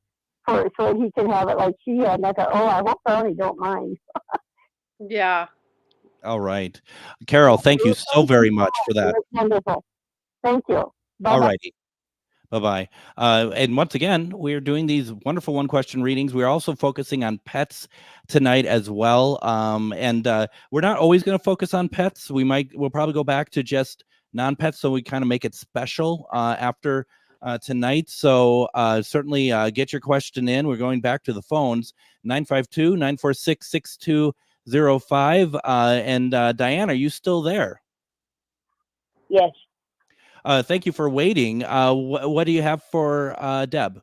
so that he can have it like she had. And I thought, I hope Brownie don't mind. Yeah. All right. Carol, thank you so very much for that. Wonderful. Thank you. Bye-bye. All righty. Bye-bye. And once again, we're doing these wonderful one-question readings. We're also focusing on pets tonight as well. And we're not always going to focus on pets. We'll probably go back to just non-pets, so we kind of make it special after tonight. So certainly get your question in. We're going back to the phones, 952-946-6205. And Diane, are you still there? Yes. Thank you for waiting. What do you have for Deb?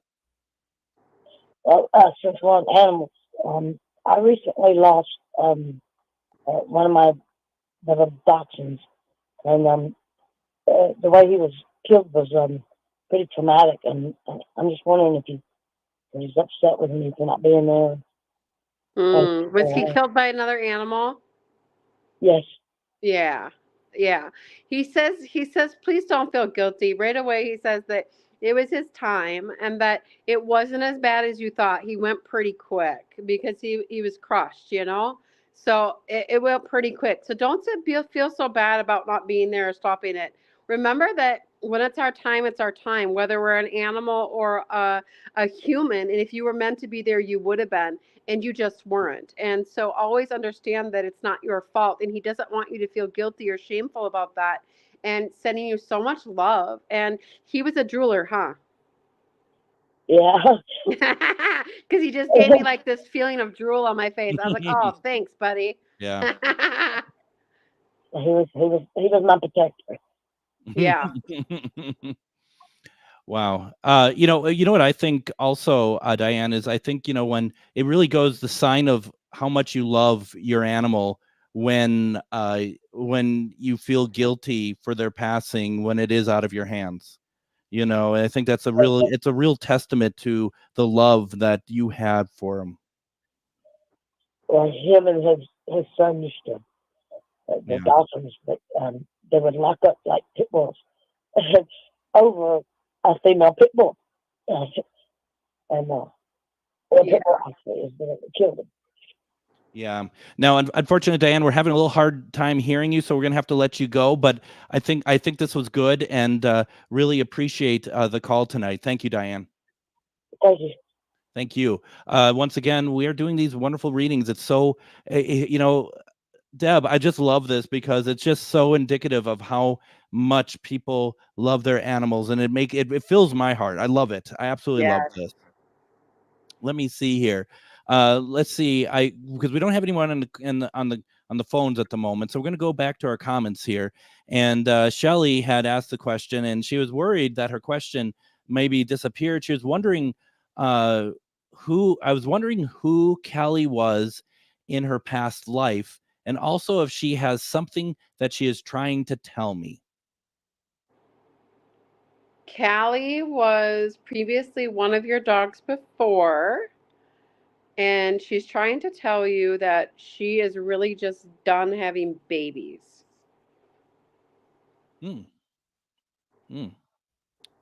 Well, since we're on animals, I recently lost one of my dachshunds, and the way he was killed was pretty traumatic, and I'm just wondering if he's upset with me for not being there. Was he killed by another animal? Yes. Yeah. Yeah. He says, please don't feel guilty. Right away, he says that it was his time and that it wasn't as bad as you thought. He went pretty quick because he was crushed, So it went pretty quick. So don't feel so bad about not being there or stopping it. Remember that when it's our time, whether we're an animal or a human. And if you were meant to be there, you would have been. And you just weren't. And so always understand that it's not your fault. And he doesn't want you to feel guilty or shameful about that. And sending you so much love. And he was a drooler, huh? Yeah. Because he just gave me like this feeling of drool on my face. I was like, oh, thanks, buddy. Yeah. He was my protector. Yeah. Wow. You know what I think also, Diane, is I think, when it really goes the sign of how much you love your animal when you feel guilty for their passing when it is out of your hands. And I think it's a real testament to the love that you had for them. Well, him and his son used to, the Dolphins, but they would lock up like pit bulls over a female pit bull. And the pit bull actually is the one that killed him. Yeah. Now, unfortunately, Diane, we're having a little hard time hearing you, so we're gonna have to let you go. But I think this was good, and really appreciate the call tonight. Thank you, Diane. Thank you. Thank you. Once again, we are doing these wonderful readings. It's so, Deb, I just love this because it's just so indicative of how much people love their animals, and it fills my heart. I love it. I absolutely love this. Let me see here. Let's see. Because we don't have anyone on the phones at the moment, so we're going to go back to our comments here. And Shelly had asked the question, and she was worried that her question maybe disappeared. She was wondering who Callie was in her past life, and also if she has something that she is trying to tell me. Callie was previously one of your dogs before, and she's trying to tell you that she is really just done having babies.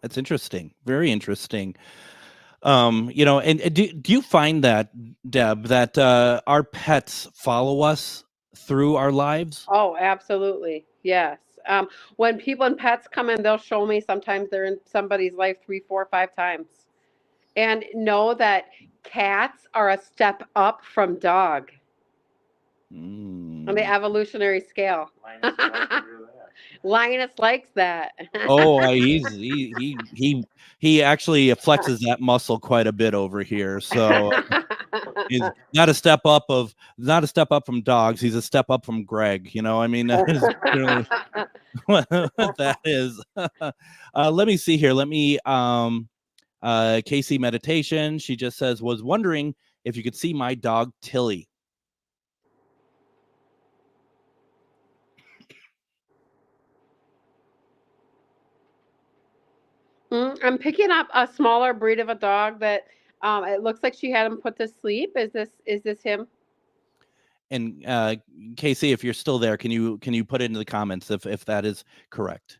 That's interesting. Very interesting. And do you find that, Deb, that our pets follow us through our lives? Oh, absolutely. Yes. When people and pets come in, they'll show me sometimes they're in somebody's life 3, 4, 5 times. And know that cats are a step up from dog on the evolutionary scale. Linus likes that. Oh, he actually flexes that muscle quite a bit over here. So he's not a step up from dogs. He's a step up from Greg. I mean, that is really what that is. Let me see here. Let me Casey Meditation. She just says, was wondering if you could see my dog Tilly. I'm picking up a smaller breed of a dog that it looks like she had him put to sleep. Is this him? And Casey, if you're still there, can you put it into the comments if that is correct?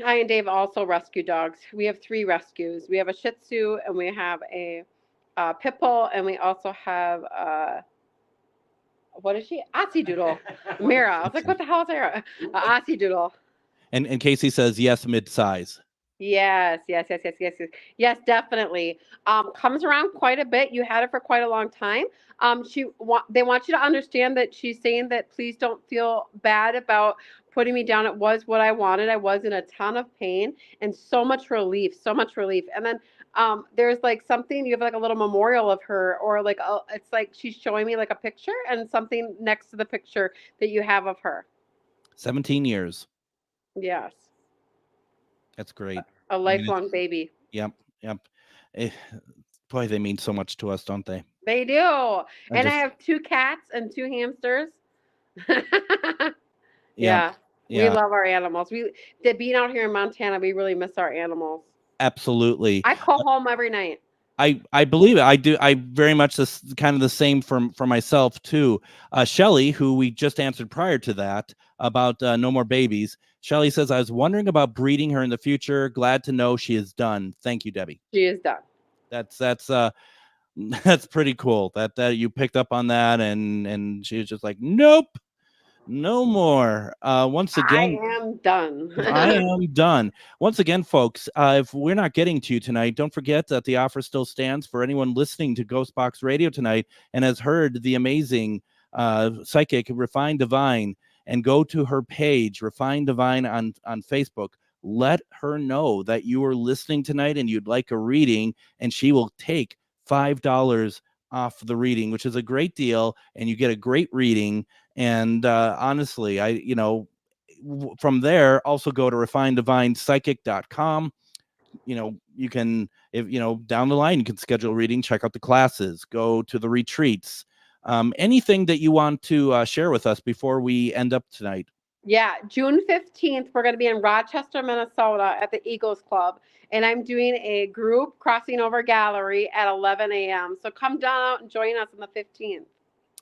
I and Dave also rescue dogs. We have 3 rescues. We have a Shih Tzu, and we have a Pit Bull, and we also have what is she? Aussie Doodle. Mira. I was like, what the hell is there? Aussie Doodle. And Casey says yes, mid-size. Yes, definitely. Comes around quite a bit. You had it for quite a long time. They want you to understand that she's saying that please don't feel bad about putting me down. It was what I wanted. I was in a ton of pain and so much relief. And then there's like something, you have like a little memorial of her, or like it's like she's showing me like a picture and something next to the picture that you have of her. 17 years. Yes. That's great. A lifelong baby. Yep. Boy, they mean so much to us, don't they? They do. I have 2 cats and 2 hamsters. Yeah. We love our animals. Being out here in Montana, we really miss our animals. Absolutely. I call home every night. I believe it. I do. I very much kind of the same for myself too. Shelly, who we just answered prior to that about no more babies. Shelly says, I was wondering about breeding her in the future. Glad to know she is done. Thank you, Debbie. She is done. That's pretty cool that you picked up on that, and she was just like, nope, no more. Once again, I am done. I am done. Once again, folks, if we're not getting to you tonight, don't forget that the offer still stands for anyone listening to GhostBox Radio tonight and has heard the amazing psychic Refined Divine, and go to her page, Refined Divine on Facebook. Let her know that you are listening tonight and you'd like a reading, and she will take $5 off the reading, which is a great deal, and you get a great reading. And honestly, from there, also go to refinedivinepsychic.com. You can, down the line, you can schedule a reading, check out the classes, go to the retreats. Anything that you want to share with us before we end up tonight? Yeah, June 15th, we're going to be in Rochester, Minnesota at the Eagles Club. And I'm doing a group crossing over gallery at 11 a.m. So come down out and join us on the 15th.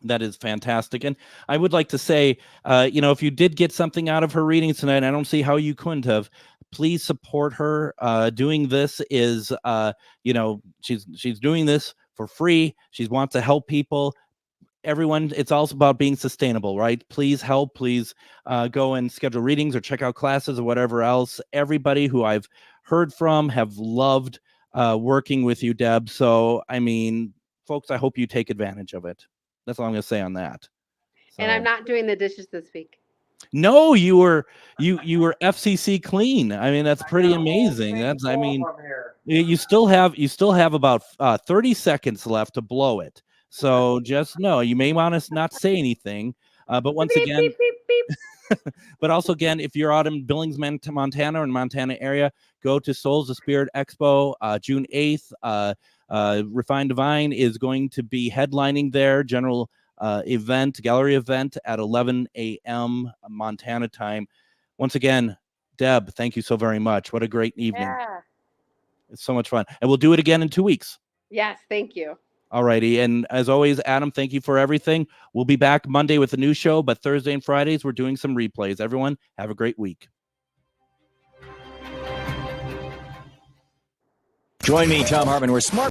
That is fantastic. And I would like to say, if you did get something out of her readings tonight, I don't see how you couldn't have. Please support her. Doing this is, she's doing this for free. She wants to help people. Everyone, it's also about being sustainable, right? Please help. Please go and schedule readings or check out classes or whatever else. Everybody who I've heard from have loved working with you, Deb. So, folks, I hope you take advantage of it. That's all I'm going to say on that. So. And I'm not doing the dishes this week. No, you were FCC clean. That's pretty amazing. You still have about 30 seconds left to blow it. So just know, you may want to not say anything, but once again, beep, beep, beep. But also again, if you're out in Billings, Montana, or in Montana area, go to Souls of Spirit Expo, June 8th. Refined Divine is going to be headlining their general gallery event at 11 a.m. Montana time. Once again, Deb, thank you so very much. What a great evening. Yeah. It's so much fun. And we'll do it again in 2 weeks. Yes, thank you. All righty. And as always, Adam, thank you for everything. We'll be back Monday with a new show, but Thursday and Fridays, we're doing some replays. Everyone, have a great week. Join me, Tom Hartman. We're smart.